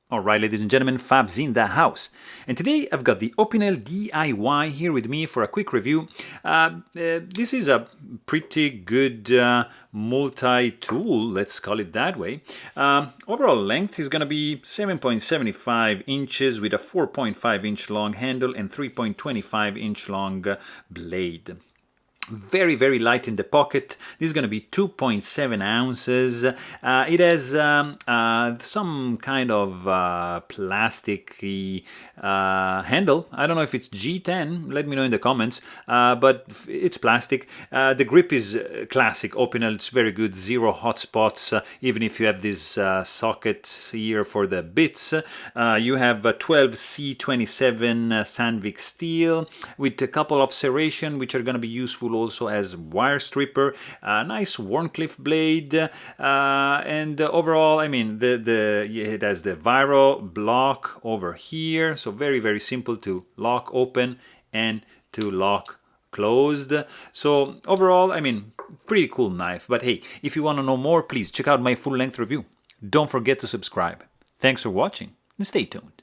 Alright, ladies and gentlemen, Fabs in the house. And today I've got the Opinel DIY here with me for a quick review. This is a pretty good multi-tool, let's call it that way. Overall length is going to be 7.75 inches with a 4.5 inch long handle and 3.25 inch long blade. Very, very light in the pocket. This is going to be 2.7 ounces. It has some kind of plasticky handle. I don't know if it's G10. Let me know in the comments. But it's plastic. The grip is classic Opinel. It's very good. Zero hot spots. Even if you have this socket here for the bits. You have 12C27 Sandvik steel with a couple of serration which are going to be useful also as wire stripper, a nice Warncliffe blade, and overall, I mean, it has the Viro block over here, so very, very simple to lock open and to lock closed. So overall, I mean, pretty cool knife. But hey, if you want to know more, please check out my full-length review. Don't forget to subscribe. Thanks for watching and stay tuned.